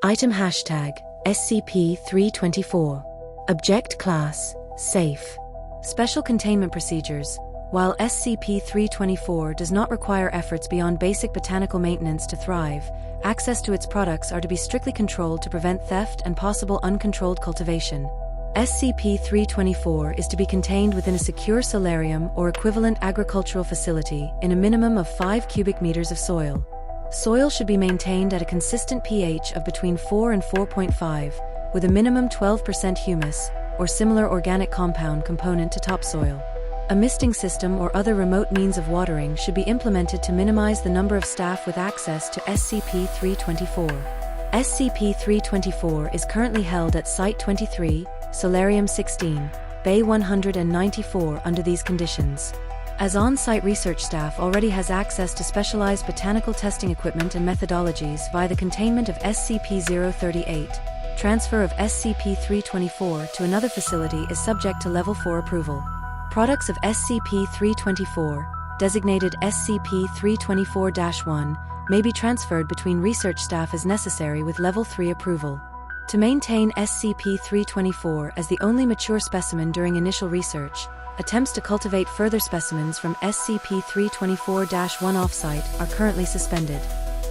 Item hashtag SCP-324. Object Class Safe. Special Containment Procedures. While SCP-324 does not require efforts beyond basic botanical maintenance to thrive, access to its products are to be strictly controlled to prevent theft and possible uncontrolled cultivation. SCP-324 is to be contained within a secure solarium or equivalent agricultural facility in a minimum of 5 cubic meters of soil. Soil should be maintained at a consistent pH of between 4 and 4.5, with a minimum 12% humus or similar organic compound component to topsoil. A misting system or other remote means of watering should be implemented to minimize the number of staff with access to SCP-324. SCP-324 is currently held at Site 23, Solarium 16, Bay 194 under these conditions. As on-site research staff already has access to specialized botanical testing equipment and methodologies via the containment of SCP-038, transfer of SCP-324 to another facility is subject to Level 4 approval. Products of SCP-324, designated SCP-324-1, may be transferred between research staff as necessary with Level 3 approval. To maintain SCP-324 as the only mature specimen during initial research, attempts to cultivate further specimens from SCP-324-1 off-site are currently suspended.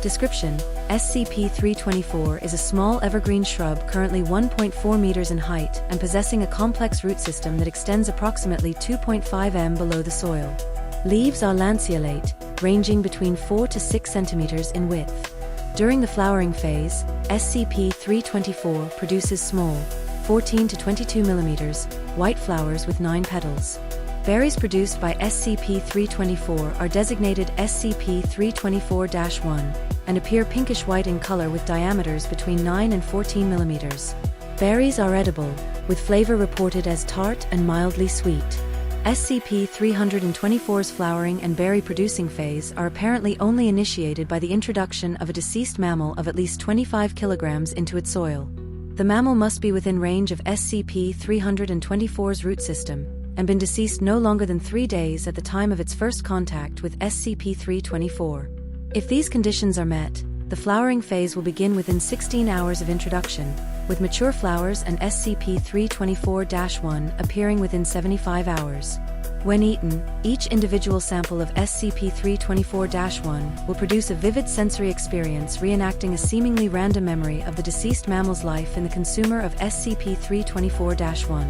Description: SCP-324 is a small evergreen shrub currently 1.4 meters in height and possessing a complex root system that extends approximately 2.5 m below the soil. Leaves are lanceolate, ranging between 4 to 6 centimeters in width. During the flowering phase, SCP-324 produces small, 14 to 22 millimeters, white flowers with 9 petals. Berries produced by SCP-324 are designated SCP-324-1 and appear pinkish-white in color with diameters between 9 and 14 millimeters. Berries are edible, with flavor reported as tart and mildly sweet. SCP-324's flowering and berry-producing phase are apparently only initiated by the introduction of a deceased mammal of at least 25 kilograms into its soil. The mammal must be within range of SCP-324's root system and been deceased no longer than 3 days at the time of its first contact with SCP-324. If these conditions are met, the flowering phase will begin within 16 hours of introduction, with mature flowers and SCP-324-1 appearing within 75 hours. When eaten, each individual sample of SCP-324-1 will produce a vivid sensory experience reenacting a seemingly random memory of the deceased mammal's life in the consumer of SCP-324-1.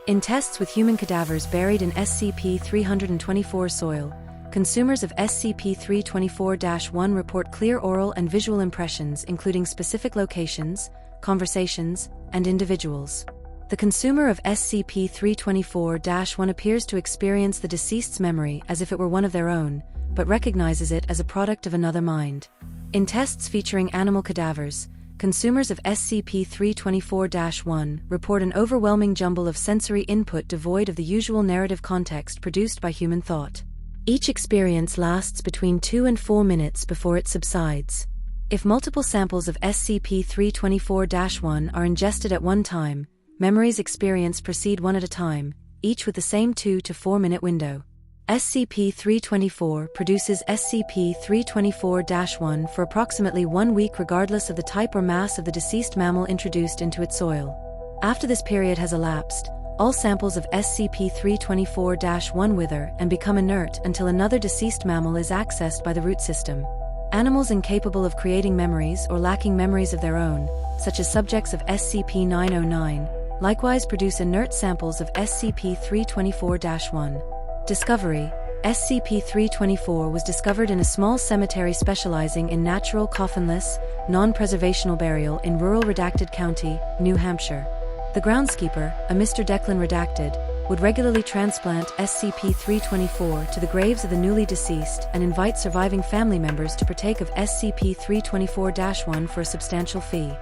In tests with human cadavers buried in SCP-324 soil, consumers of SCP-324-1 report clear oral and visual impressions including specific locations, conversations, and individuals. The consumer of SCP-324-1 appears to experience the deceased's memory as if it were one of their own, but recognizes it as a product of another mind. In tests featuring animal cadavers, consumers of SCP-324-1 report an overwhelming jumble of sensory input devoid of the usual narrative context produced by human thought. Each experience lasts between 2 and 4 minutes before it subsides. If multiple samples of SCP-324-1 are ingested at one time, memories experienced proceed one at a time, each with the same 2 to 4 minute window. SCP-324 produces SCP-324-1 for approximately 1 week regardless of the type or mass of the deceased mammal introduced into its soil. After this period has elapsed, all samples of SCP-324-1 wither and become inert until another deceased mammal is accessed by the root system. Animals incapable of creating memories or lacking memories of their own, such as subjects of SCP-909, likewise produce inert samples of SCP-324-1. Discovery: SCP-324 was discovered in a small cemetery specializing in natural coffinless, non-preservational burial in rural Redacted County, New Hampshire. The groundskeeper, a Mr. Declan Redacted, would regularly transplant SCP-324 to the graves of the newly deceased and invite surviving family members to partake of SCP-324-1 for a substantial fee.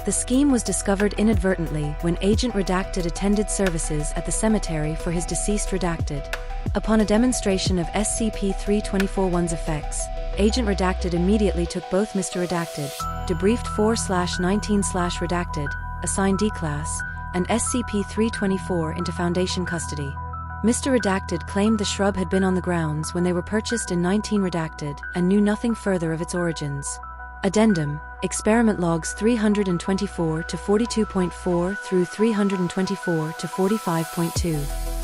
The scheme was discovered inadvertently when Agent Redacted attended services at the cemetery for his deceased Redacted. Upon a demonstration of SCP-324-1's effects, Agent Redacted immediately took both Mr. Redacted, debriefed 4/19/Redacted, assigned D-Class, and SCP-324 into Foundation custody. Mr. Redacted claimed the shrub had been on the grounds when they were purchased in 19 Redacted and knew nothing further of its origins. Addendum, experiment logs 324 to 42.4 through 324 to 45.2.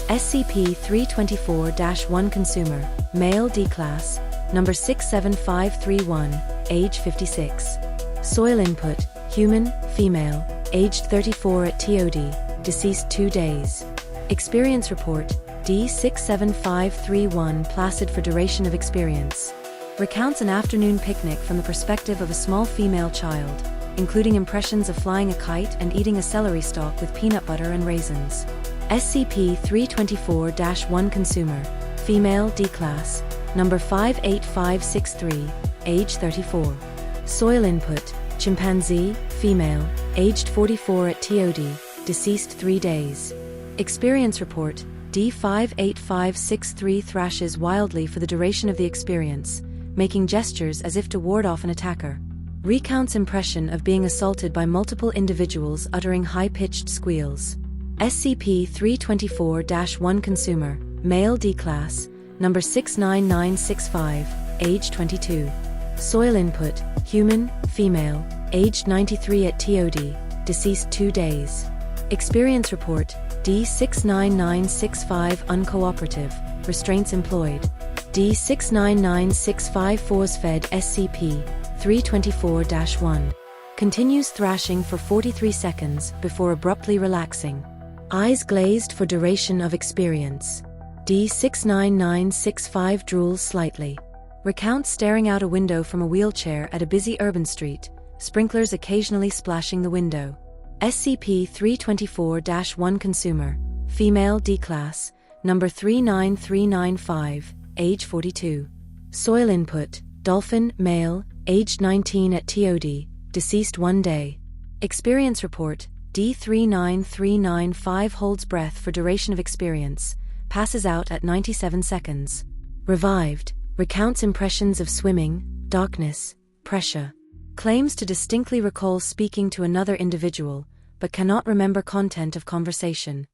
SCP-324-1 Consumer, Male D-Class, number 67531, age 56. Soil input, human, female, aged 34 at TOD, deceased 2 days. Experience report, D67531, placid for duration of experience. Recounts an afternoon picnic from the perspective of a small female child, including impressions of flying a kite and eating a celery stalk with peanut butter and raisins. SCP-324-1 Consumer, female D-Class, number 58563, age 34. Soil input, chimpanzee, female, aged 44 at TOD, deceased 3 days. Experience report, D58563, thrashes wildly for the duration of the experience, making gestures as if to ward off an attacker. Recounts impression of being assaulted by multiple individuals uttering high-pitched squeals. SCP-324-1 Consumer, male D-Class, number 69965, age 22. Soil input, human, female, aged 93 at TOD, deceased 2 days. Experience report, D69965, uncooperative, restraints employed. D69965, force-fed SCP-324-1. Continues thrashing for 43 seconds before abruptly relaxing. Eyes glazed for duration of experience. D69965, drools slightly. Recounts staring out a window from a wheelchair at a busy urban street, sprinklers occasionally splashing the window. SCP-324-1 Consumer, female D-Class, number 39395, age 42. Soil input, dolphin, male, aged 19 at TOD, deceased 1 day. Experience report, D39395, holds breath for duration of experience, passes out at 97 seconds. Revived, recounts impressions of swimming, darkness, pressure. Claims to distinctly recall speaking to another individual, but cannot remember content of conversation.